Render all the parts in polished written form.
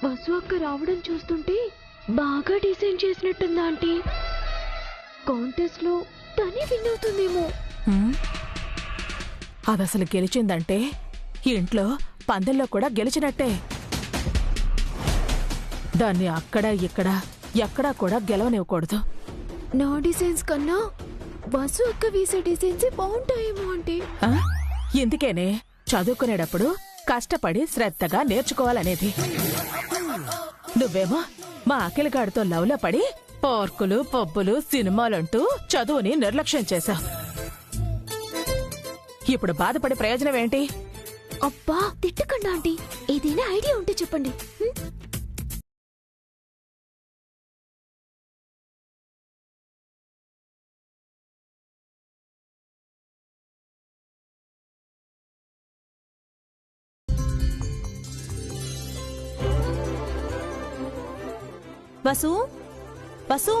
వసు అక్క రావడం చూస్తుంటే బాగా డిజైన్ చేసినట్టుందా ఆంటీ? కాంటెస్ట్ లో తనే విన్ అవుతుందేమో. అదసలు గెలిచిందంటే ఇంట్లో పందెల్లో కూడా గెలిచినట్టే. దాన్ని అక్కడ ఇక్కడ ఎక్కడా కూడా గెలవనివ్వకూడదు. నా డిజైన్స్ కన్నా వసు అక్క వేసే డిజైన్స్ బాగుంటాయేమో ఆంటీ. ఇందుకేనే చదువుకునేటప్పుడు కష్టపడి శ్రద్ధగా నేర్చుకోవాలనేది. నువ్వేమో మా అఖిలగాడితో లవ్లో పడి పార్కులు పబ్బులు సినిమాలంటూ చదువుని నిర్లక్ష్యం చేశావు. ఇప్పుడు బాధపడే ప్రయోజనం ఏంటి? అబ్బా తిట్టకండి ఆంటీ, ఏదైనా ఐడియా ఉంటే చెప్పండి. వసు, వసు,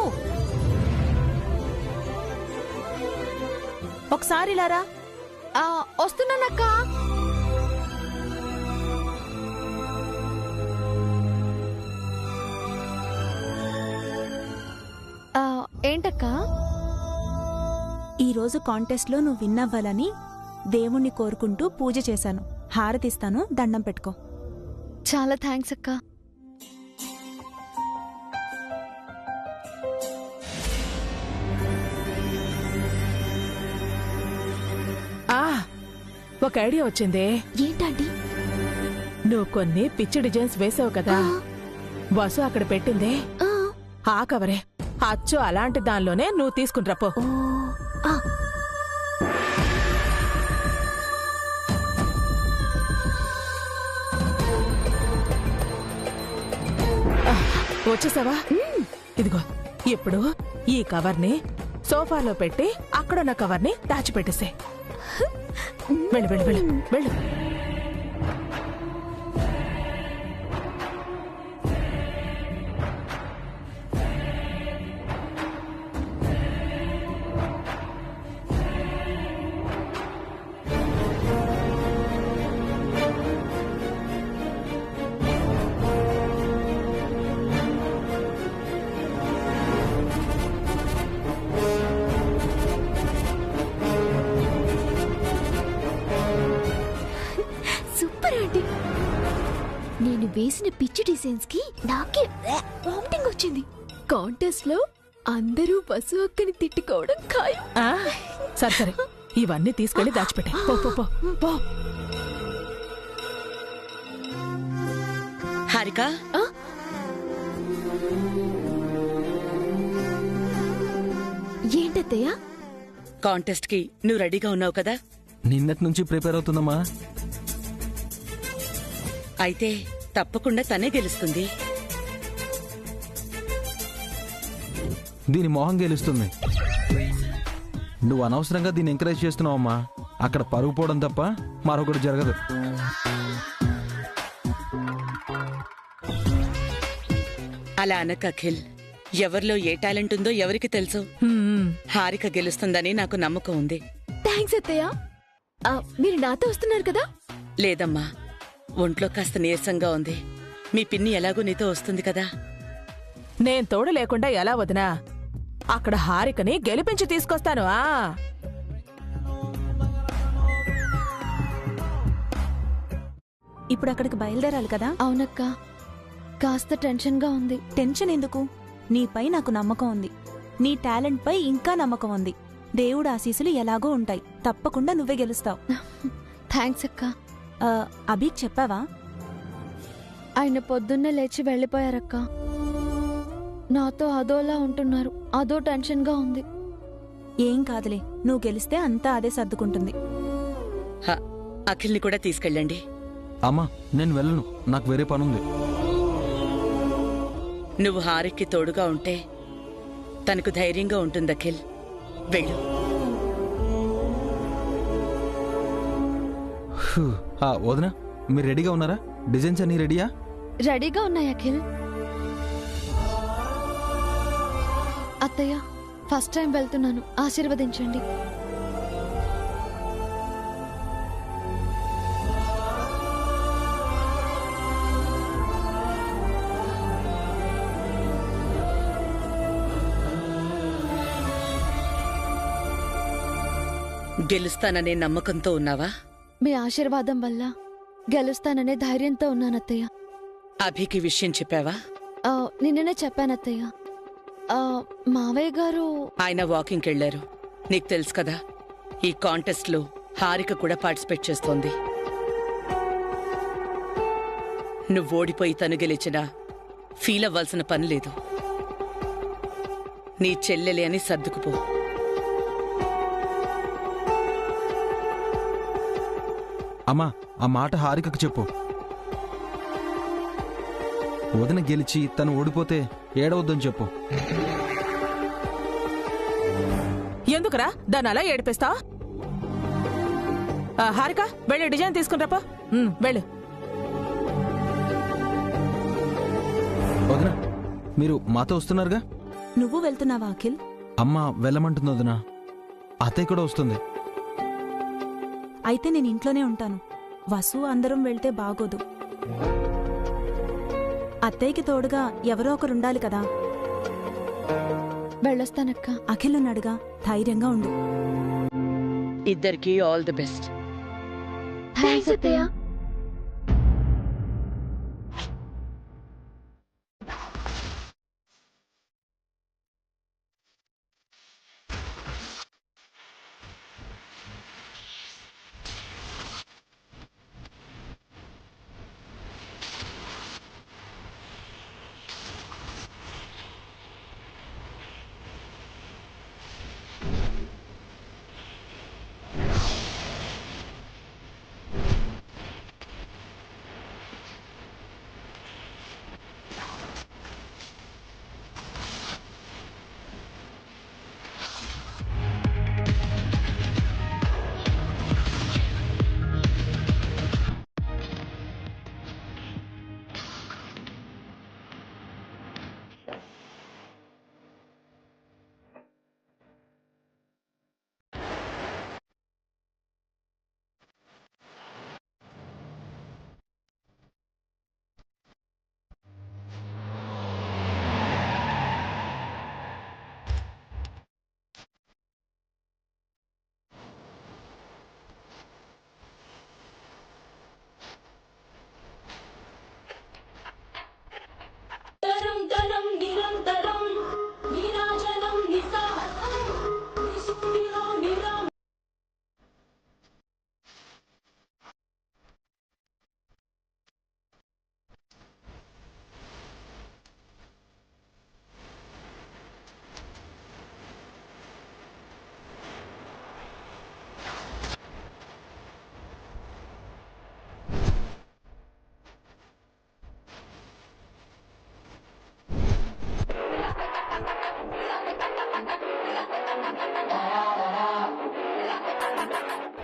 ఒకసారి లారా. వస్తున్నానక్క. ఏంటక్క? ఈరోజు కాంటెస్ట్లో నువ్వు విన్ అవ్వాలని దేవుణ్ణి కోరుకుంటూ పూజ చేశాను. హారతిస్తాను, దండం పెట్టుకో. చాలా థ్యాంక్స్ అక్క. ఒక ఐడియా వచ్చిందే. ఏంటండి? నువ్వు కొన్ని పిచ్చి డిజైన్స్ వేసావు కదా, వసు అక్కడ పెట్టిందే ఆ కవరే. అచ్చు అలాంటి దానిలోనే నువ్వు తీసుకుని రాపో. వచ్చేసావా? ఇదిగో ఇప్పుడు ఈ కవర్ని సోఫాలో పెట్టి అక్కడున్న కవర్ని దాచిపెట్టేసే. వెళ్ళు వెళ్ళు వెళ్ళు వెళ్ళు. నేను వేసిన పిచ్చి డిజైన్స్ కి నాకే వామిటింగ్ వచ్చింది. కాంటెస్ట్ లో అందరూ వసు అక్కని తిట్టుకోవడం ఖాయం. సరే సరే, ఇవన్నీ తీసుకెళ్లి దాచిపెట్టే. పో పో పో పో. హారిక, ఏంటత్తయ్య? కాంటెస్ట్ కి నువ్వు రెడీగా ఉన్నావు కదా? నిన్నటి నుంచి ప్రిపేర్ అవుతుందమ్మా. అయితే తప్పకుండా తనే గెలుస్తుంది. దీని మోహం గెలుస్తుంది. నువ్వు అనవసరంగా దీన్ని ఎంకరేజ్ చేస్తున్నావమ్మా. అక్కడ పరుగు పోవడం తప్ప మరొకటి జరగదు. అలా అనక అఖిల్. ఎవరిలో ఏ టాలెంట్ ఉందో ఎవరికి తెలుసు. హారిక గెలుస్తుందని నాకు నమ్మకం ఉంది. థ్యాంక్స్ అత్తయ్య. మీరు నాతో వస్తున్నారు కదా? లేదమ్మా, ఒంట్లో కాస్త నీరసంగా ఉంది. మీ పిన్ని ఎలాగో నీతో వస్తుంది కదా. నేను తోడు లేకుండా ఎలా వదినా? అక్కడ హారికని గెలిపించి తీసుకొస్తాను. ఇప్పుడు అక్కడికి బయలుదేరాలి కదా? అవునక్క, కాస్త టెన్షన్ గా ఉంది. టెన్షన్ ఎందుకు? నీపై నాకు నమ్మకం ఉంది. నీ టాలెంట్ పై ఇంకా నమ్మకం ఉంది. దేవుడు ఆశీస్సులు ఎలాగో ఉంటాయి. తప్పకుండా నువ్వే గెలుస్తావు. థ్యాంక్స్ అక్క. అభిక్ చెప్పావా? ఆయన పొద్దున్నే లేచి వెళ్ళిపోయారక్క. నాతో అదోలా ఉంటున్నారు. అదో టెన్షన్ గా ఉంది. ఏం కాదులే, నువ్వు గెలిస్తే అంతా అదే సర్దుకుంటుంది. అఖిల్ని కూడా తీసుకెళ్ళండి. అమ్మా నేను వెళ్ళను, నాకు వేరే పనుంది. నువ్వు హారిక్కి తోడుగా ఉంటే తనకు ధైర్యంగా ఉంటుంది. అఖిల్ వెళ్ళు. వదినా, మీరు రెడీగా ఉన్నారా? డిజైన్స్ అన్ని రెడీయా? రెడీగా ఉన్నాయి అఖిల్. అత్తయ్య, ఫస్ట్ టైం వెళ్తున్నాను, ఆశీర్వదించండి. గెలుస్తాననే నమ్మకంతో ఉన్నావా? మీ ఆశీర్వాదం వల్ల గెలుస్తాననే ధైర్యంతో ఉన్నానత్తయ్య. అభికి విషయం చెప్పావా? నిన్ననే చెప్పానత్తయ్య. మావయ్య గారు ఆయన వాకింగ్కి వెళ్లారు. నీకు తెలుసు కదా, ఈ కాంటెస్ట్ లో హారిక కూడా పార్టిసిపేట్ చేస్తోంది. నువ్వు ఓడిపోయి తను గెలిచినా ఫీల్ అవ్వాల్సిన పని లేదు. నీ చెల్లెలే అని సర్దుకుపో. అమ్మా, ఆ మాట హారికకు చెప్పు. వదిన గెలిచి తను ఓడిపోతే ఏడవద్దని చెప్పు. ఎందుకురా దాన్ని అలా ఏడిపిస్తావు? హారిక, వెళ్ళి డిజైన్ తీసుకునిరాపో. వెళ్ళు. వదిన, మీరు మాతో వస్తున్నారుగా? నువ్వు వెళ్తున్నావా అఖిల్? అమ్మ వెళ్ళమంటుంది వదిన. అత్తయ్య కూడా వస్తుంది. అయితే నేను ఇంట్లోనే ఉంటాను. వసు అందరం వెళ్తే బాగోదు. అత్తయ్యకి తోడుగా ఎవరో ఒకరుండాలి కదా. వెళ్ళొస్తానక్క. అఖిల్ ఉన్నాడుగా, ధైర్యంగా ఉండు. ఇద్దరికి ఆల్ ది బెస్ట్. థ్యాంక్స్ అత్తయ్య.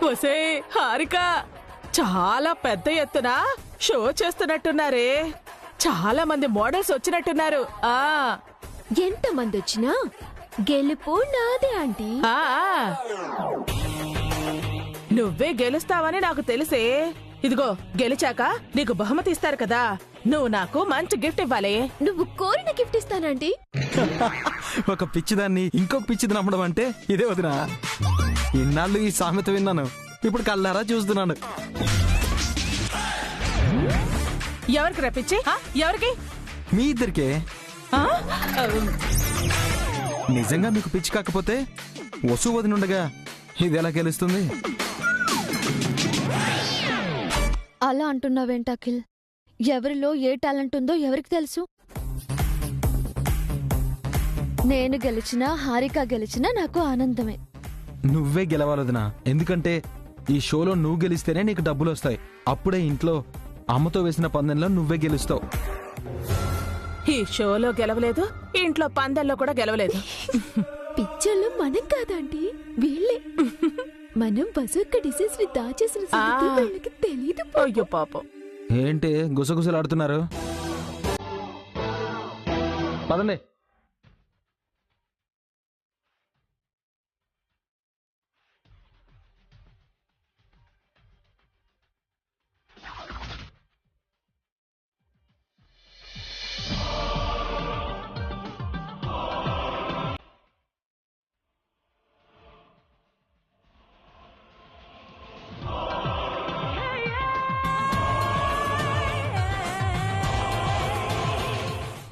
ఒసే హారిక, చాలా పెద్ద ఎత్తున షో చేస్తున్నట్టున్నారే. చాలా మంది మోడల్స్ వచ్చినట్టున్నారు. ఎంతమంది వచ్చినా గెలుపు నాదే ఆంటీ. నువ్వే గెలుస్తావని నాకు తెలిసే. ఇదిగో, గెలిచాక నీకు బహుమతి ఇస్తారు కదా, నువ్వు నాకు మంచి గిఫ్ట్ ఇవ్వాలి. నువ్వు కోరిన గిఫ్ట్ ఇస్తానంటీ. ఒక పిచ్చిదాన్ని ఇంకొక పిచ్చిది నమ్మడం అంటే ఇదే వదినా. ఇన్నాళ్ళు ఈ సామెత విన్నాను, ఇప్పుడు కళ్ళారా చూస్తున్నాను. ఎవరికి రప్పించి? ఎవరికి? మీ ఇద్దరికే. నిజంగా మీకు పిచ్చి కాకపోతే వసు వదినుండగా ఇది ఎలా గెలుస్తుంది? అలా అంటున్నావేంటి అఖిల్? ఎవరిలో ఏ టాలెంట్ ఉందో ఎవరికి తెలుసు? నేను గెలిచినా హారిక గెలిచినా నాకు ఆనందమే. నువ్వే గెలవాలదినా. ఎందుకంటే ఈ షోలో నువ్వు గెలిస్తేనే నీకు డబ్బులు వస్తాయి. అప్పుడే ఇంట్లో అమ్మతో వేసిన పందెంలో నువ్వే గెలుస్తావు. ఈ షోలో గెలవలేదు, ఇంట్లో పందెంలో కూడా గెలవలేదు. పిక్చర్లో మనం కాదండి, వీళ్ళే. మనం బసొక్క డిసీజ్ ని దాచేసిన సంగతి వాళ్ళకి తెలీదు. అయ్యో పాపం. ఏంటి గుసగుసలాడుతున్నారు? పదండి.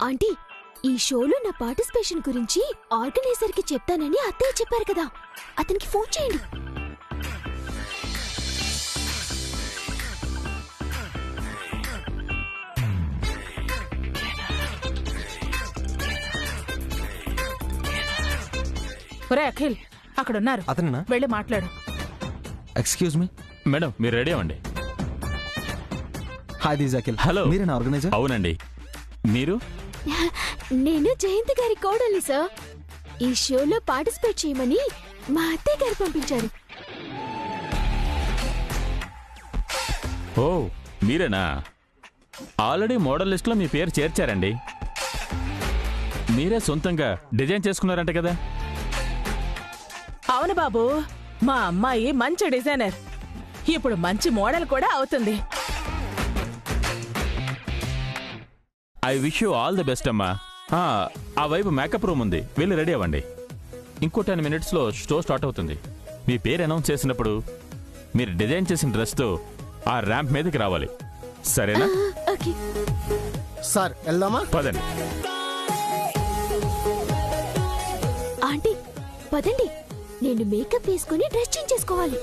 ఆంటీ, ఈ షోలో నా పార్టిసిపేషన్ గురించి ఆర్గనైజర్ కి చెప్తానని అత్తయ్య చెప్పారు కదా, అతనికి ఫోన్ చేయండి. ఒరే అఖిల్, అక్కడున్నారు, అతనేనా? వెళ్ళి మాట్లాడు. Excuse me. మేడం మీరు రెడీ అవ్వండి. Hi this Akhil. హలో. మీరేనా ఆర్గనైజర్? అవునండి. మీరు? నేను జయంతి గారి కోడలి సార్. ఈ షోలో పార్టిసిపేట్ చేయమని మా అత్తయ్య గారు పంపించారు. ఓ మీరేనా? ఆల్రెడీ మోడల్ లిస్ట్లో మీ పేరు చేర్చారండి. మీరే సొంతంగా డిజైన్ చేసుకున్నారంట కదా? అవును బాబు, మా అమ్మాయి మంచి డిజైనర్, ఇప్పుడు మంచి మోడల్ కూడా అవుతుంది. I wish you all the best అమ్మా. ఆ వైపు మేకప్ రూమ్ ఉంది, వెళ్ళి రెడీ అవ్వండి. ఇంకో 10 minutesలో షో స్టార్ట్ అవుతుంది. మీ పేరు అనౌన్స్ చేసినప్పుడు మీరు డిజైన్ చేసిన డ్రెస్తో ఆ ర్యాంప్ మీదకి రావాలి, సరేనా? ఓకే సార్, వెళ్దామా? పదండి. ఆంటీ పదండి, నేను మేకప్ వేసుకుని డ్రెస్ చేంజ్ చేసుకోవాలి.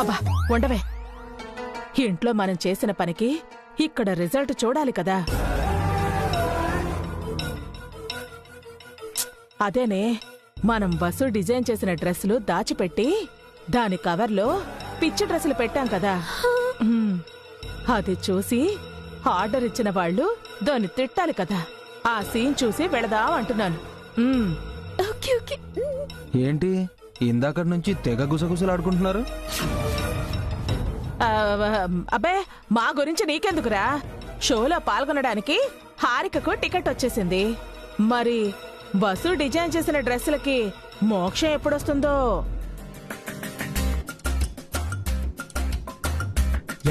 అబ్బా ఉండవే, ఇంట్లో మనం చేసిన పనికి ఇక్కడ రిజల్ట్ చూడాలి కదా. అదేనే, మనం బస్సు డిజైన్ చేసిన డ్రెస్సులు దాచిపెట్టి దాని కవర్లో పిచ్చి డ్రెస్సులు పెట్టాం కదా. అది చూసి ఆర్డర్ ఇచ్చిన వాళ్ళు దాన్ని తిట్టాలి కదా. ఆ సీన్ చూసి వెళదాం అంటున్నాను. Okay okay. ఏంటి ఇందాక నుంచి తెగ గుసగుసలాడుకుంటున్నారు? అబ్బే, మా గురించి నీకెందుకురా? షోలో పాల్గొనడానికి హారికకు టికెట్ వచ్చేసింది. మరి బస్సు డిజైన్ చేసిన డ్రెస్సులకి మోక్షం ఎప్పుడొస్తుందో.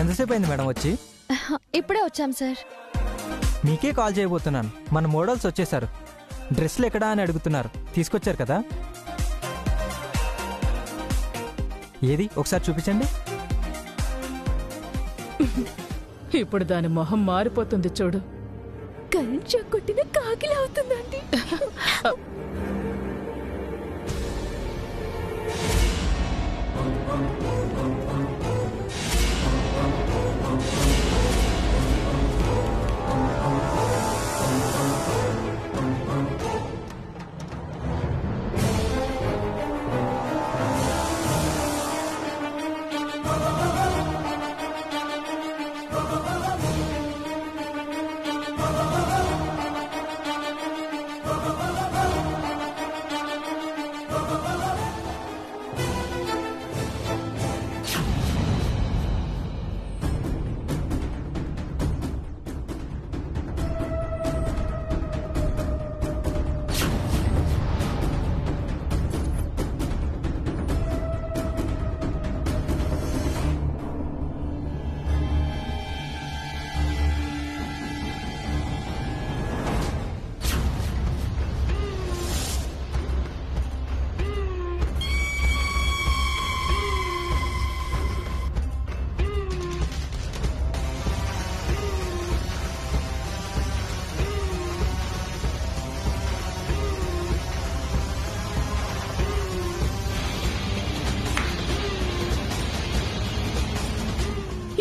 ఎంతసేపు అయింది మేడం వచ్చి? ఇప్పుడే వచ్చాం సార్. మీకే కాల్ చేయబోతున్నాను. మన మోడల్స్ వచ్చేసారు. డ్రెస్సులు ఎక్కడా అని అడుగుతున్నారు. తీసుకొచ్చారు కదా? ఏది ఒకసారి చూపించండి. ఇప్పుడు దాని మొహం మారిపోతుంది చూడు. కరెంట్ షాక్ కొట్టిన కాకిలా అవుతుందండి.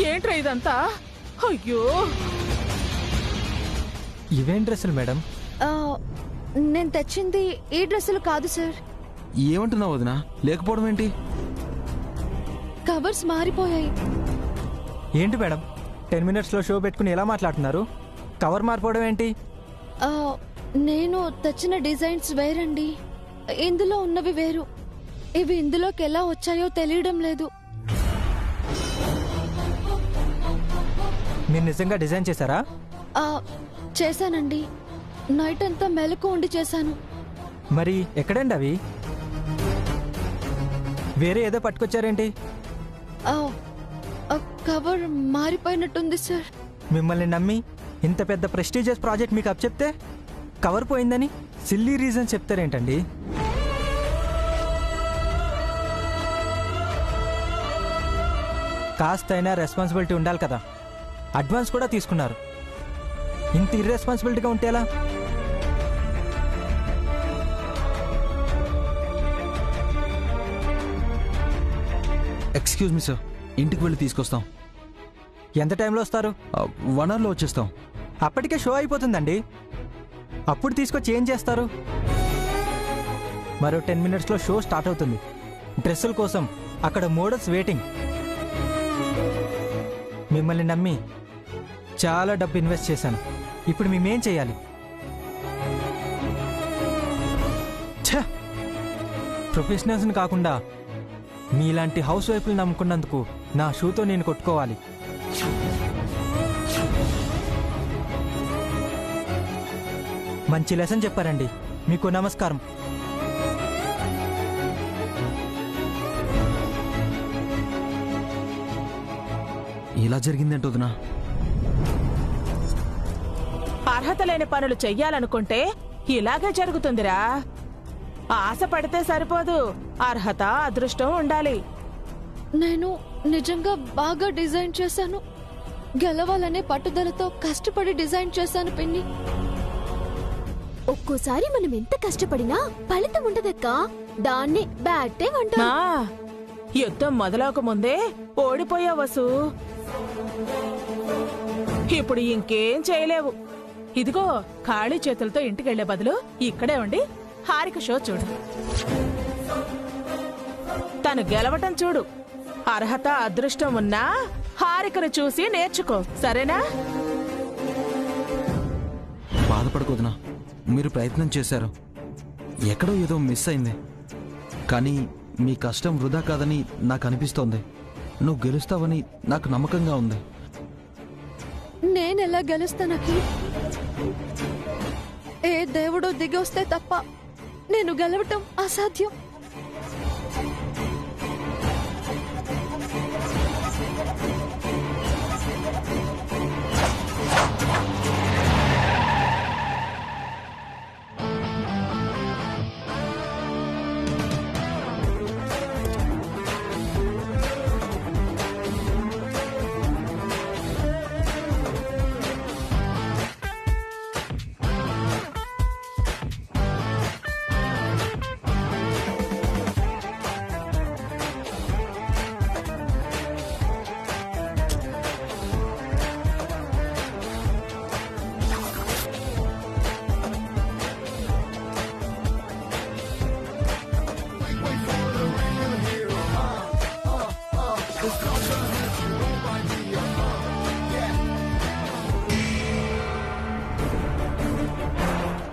ఏంట్రా ఇదంతా? అయ్యో, ఇవేం డ్రెస్సులు మేడం? నేను తెచ్చింది ఈ డ్రెస్సులు కాదు సార్. ఏమంటున్నావు వదినా? లేకపోవడం ఏంటి? కవర్స్ మారిపోయాయి. ఏంటి మేడం 10 minutesలో షో పెట్టుకుని ఎలా మాట్లాడుతున్నారు? కవర్ మారిపోవడం ఏంటి? నేను తెచ్చిన డిజైన్స్ వేరండి, ఇందులో ఉన్నవి వేరు. ఇవి ఇందులోకి ఎలా వచ్చాయో తెలియడం లేదు. మీరు నిజంగా డిజైన్ చేశారా? చేశానండి, నైట్ అంతా మెలకు ఉండి చేశాను. మరి ఎక్కడండి అవి? వేరే ఏదో పట్టుకొచ్చారేంటి? Cover మారిపోయినట్టుంది sir. మిమ్మల్ని నమ్మి ఇంత పెద్ద ప్రెస్టీజియస్ ప్రాజెక్ట్ మీకు అప్పచెప్తే కవర్ పోయిందని సిల్లీ రీజన్ చెప్తారేంటండి? కాస్తైనా రెస్పాన్సిబిలిటీ ఉండాలి కదా. అడ్వాన్స్ కూడా తీసుకున్నారు. ఇంత ఇర్రెస్పాన్సిబిలిటీగా ఉంటే ఎలా? ఎక్స్క్యూజ్ మీ సార్, ఇంటికి వెళ్ళి తీసుకొస్తాం. ఎంత టైంలో వస్తారు? 1 అవర్లో వచ్చేస్తాం. అప్పటికే షో అయిపోతుందండి. అప్పుడు తీసుకొచ్చి ఏం చేస్తారు? మరో 10 మినిట్స్లో షో స్టార్ట్ అవుతుంది. డ్రెస్సుల కోసం అక్కడ మోడల్స్ వెయిటింగ్. మిమ్మల్ని నమ్మి చాలా డబ్బు ఇన్వెస్ట్ చేశాను. ఇప్పుడు మేమేం చేయాలి? ప్రొఫెషనల్స్ని కాకుండా మీలాంటి హౌస్ వైఫ్లు నమ్ముకున్నందుకు నా షూతో నేను కొట్టుకోవాలి. మంచి లెసన్ చెప్పారండి, మీకు నమస్కారం. ఇలా జరిగిందేంటో వదినా? అర్హత లేని పనులు చెయ్యాలనుకుంటే ఇలాగే జరుగుతుందిరా. ఆశ పడితే సరిపోదు, అర్హత అదృష్టం ఉండాలి. నేను నిజంగా బాగా డిజైన్ చేశాను. గెలవాలనే పట్టుదలతో కష్టపడి డిజైన్ చేశాను పిన్ని. ఒక్కోసారి మనం ఎంత కష్టపడినా ఫలితం ఉండదక్క. దాన్ని బ్యాటే అంటారు. నా యుద్ధం మొదలవక ముందే ఓడిపోయా వసు. ఇప్పుడు ఇంకేం చేయలేవు. ఇదిగో ఖాళీ చేతులతో ఇంటికెళ్లే బదులు ఇక్కడే ఉండి హారిక షో చూడు. తను గెలవటం చూడు. అర్హత అదృష్టం ఉన్నా హారికను చూసి నేర్చుకో, సరేనా? బాధపడకూడదునా, మీరు ప్రయత్నం చేశారు. ఎక్కడో ఏదో మిస్ అయింది. కానీ మీ కష్టం వృధా కాదని నాకు అనిపిస్తోంది. నువ్వు గెలుస్తావని నాకు నమ్మకంగా ఉంది. నేనెలా గెలుస్తానకి? ఏ దేవుడు దిగొస్తే తప్ప నేను గెలవటం అసాధ్యం.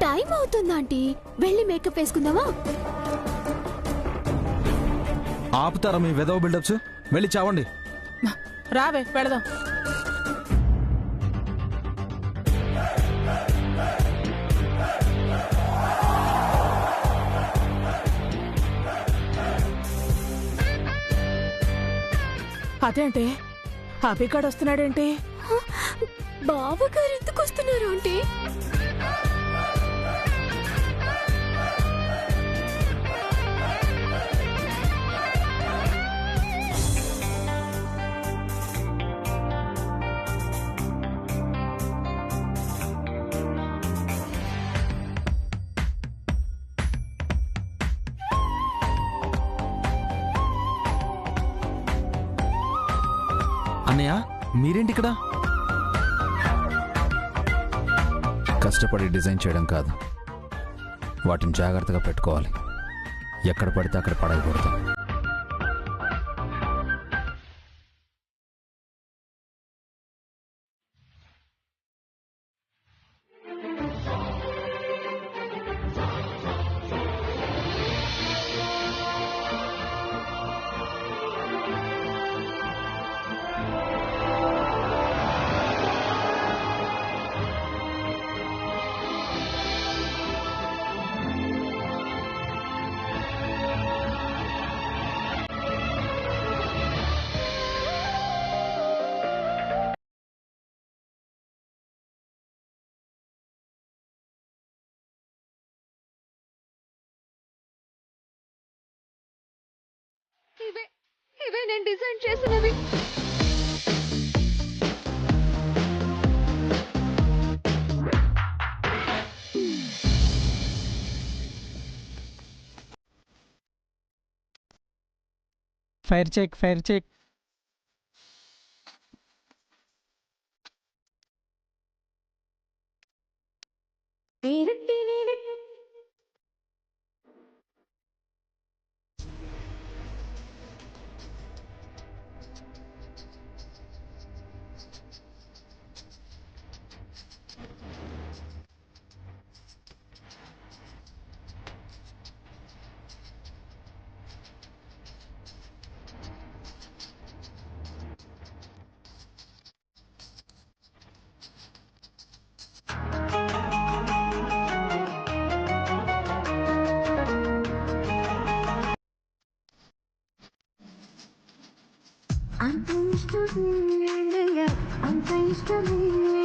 టైం అవుతుందా ఆంటీ? వెళ్ళి మేకప్ వేసుకుందామా? ఆపుతారా మీ వెదవ బిల్డప్స్? వెళ్ళి చావండి. రావే వెళదాం. అదేంటి అభిగాడు వస్తున్నాడేంటి? బావగారు ఎందుకు వస్తున్నారు ఆంటీ? అన్నయ్య, మీరేంటి ఇక్కడ? కష్టపడి డిజైన్ చేయడం కాదు, వాటిని జాగ్రత్తగా పెట్టుకోవాలి. ఎక్కడ పడితే అక్కడ పడకూడదు. ఇవే నేను డిజైన్ చేసినవి. Fire check fire check. I'm finished with me, I'm finished with me.